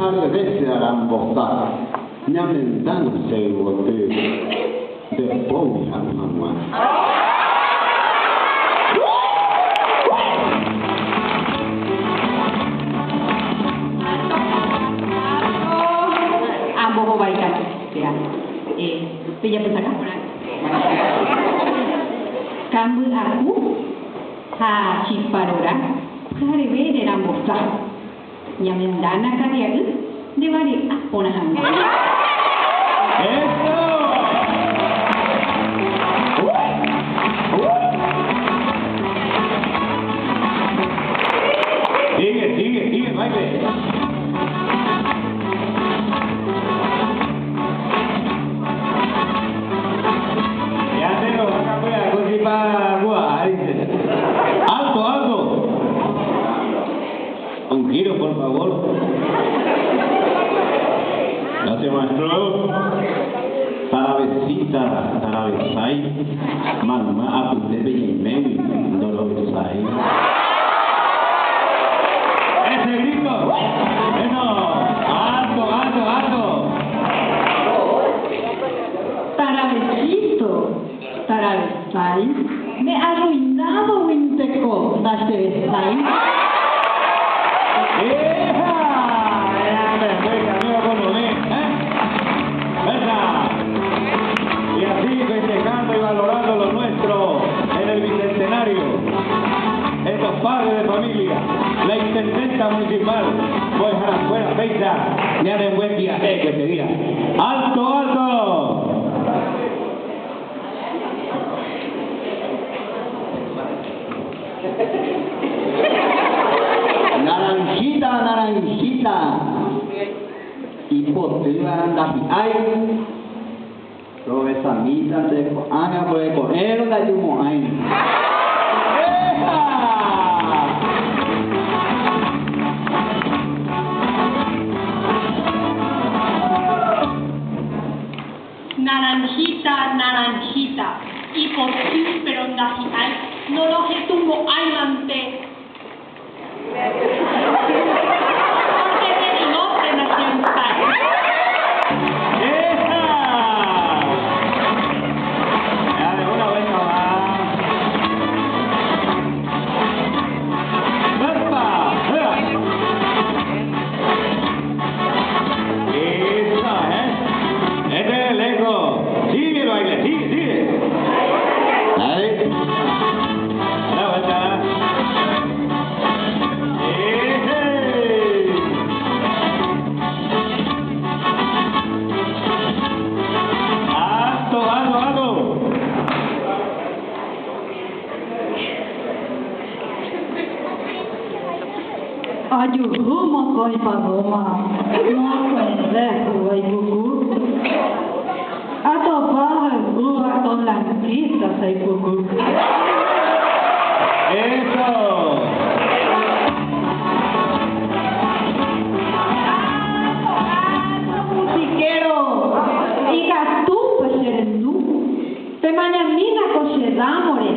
varias veces a la emboscada. Ya me dan ese bote de ponja, mamá. Ambos bailan. Pilla pesaka. Kambu aku ha chiparora karebe de rambosa. Nyamendana kariagu de vari aponahan. ¡Eso! Sigue, baile. ¡Alto! Un giro, por favor. Gracias, maestro. Tarabesai. Mamá, apunte de Jiménez. Dolobesai. ¡Ese grito! ¡Eso! ¡Alto! Tarabesai. Me ha arruinado Winteco, Dashtebesai. Y así festejando y valorando lo nuestro en el bicentenario. Estos padres de familia, la intendenta municipal, pues a la buena fecha, ya de buen día, que se diga. ¡Alto! Naranjita. Y potilla anda ay. Lo esa mita te haga por correr la yumo ay. Naranjita. Y por ti, pero ay, no lo que tuvo aimante. Porque de norte nació en España. Dale una vuelta más. ¡Verpa! Esa, Este es el eco. Sigue el baile, sigue. Dale. La vuelta. Ayuhuma koi paloma, no pendejo ay cucú. Ato baja ato blanquita ay cucú. ¡Eso! Musiquero, diga tú pecherendú, te mañanina cochedamore,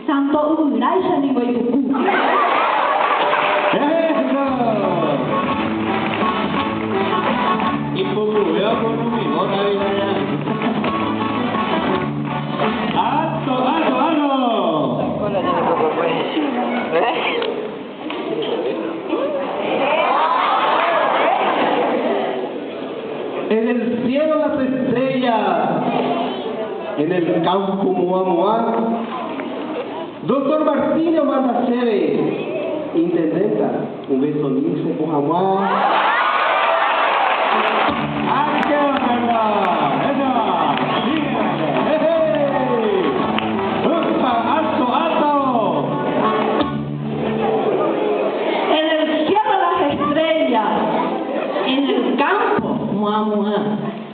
santo uraisa ni voy cucú. Y cubrió con un bigote allá. ¡Alto! En el cielo las estrellas, en el campo Muamuá, doctor Martínez Maldacere, intendenta, un beso lince por Muamuá.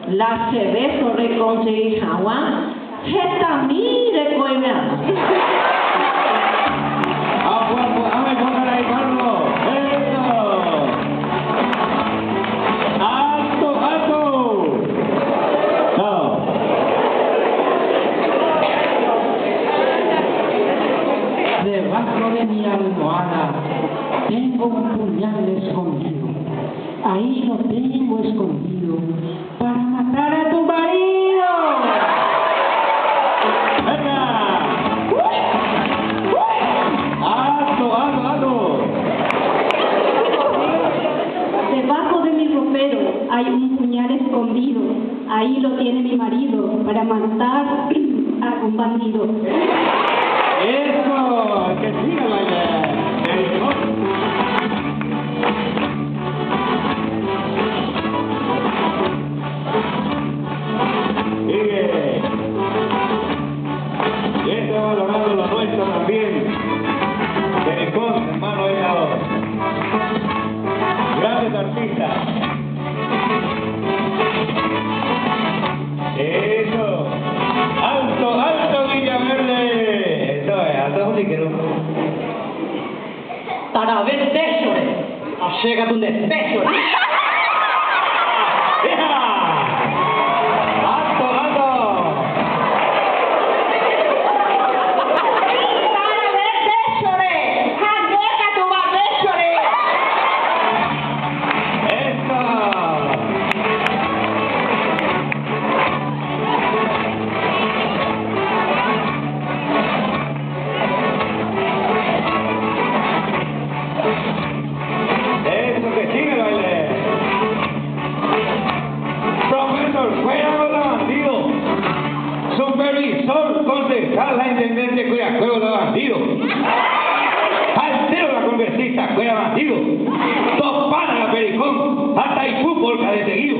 La cerezo reconcilió Hawán, Getamí de Coimea. Debajo de mi almohada tengo un puñal escondido. ahí lo tengo escondido para matar a tu marido. ¡Venga! ¡Alto, alto, alto! Debajo de mi ropero hay un puñal escondido. Ahí lo tiene mi marido para matar a un bandido. ¡Eso! ¡Que siga el baile! Sigue. Y está valorando lo nuestro también. Pericón, hermano, ellos. Grandes artistas. Eso. Alto, alto Villaverde. Eso es, alto musiquero. Tarabel Teixore, achega do Nespécio. Alto, alto. Eso que sigue el baile. Profesor, fuera con la bandido. Supervisor, concejal, la intendente cuida juego de bandido. Altero la congresista cuida bandido. Topana la Pericón, hasta y fútbol de seguido.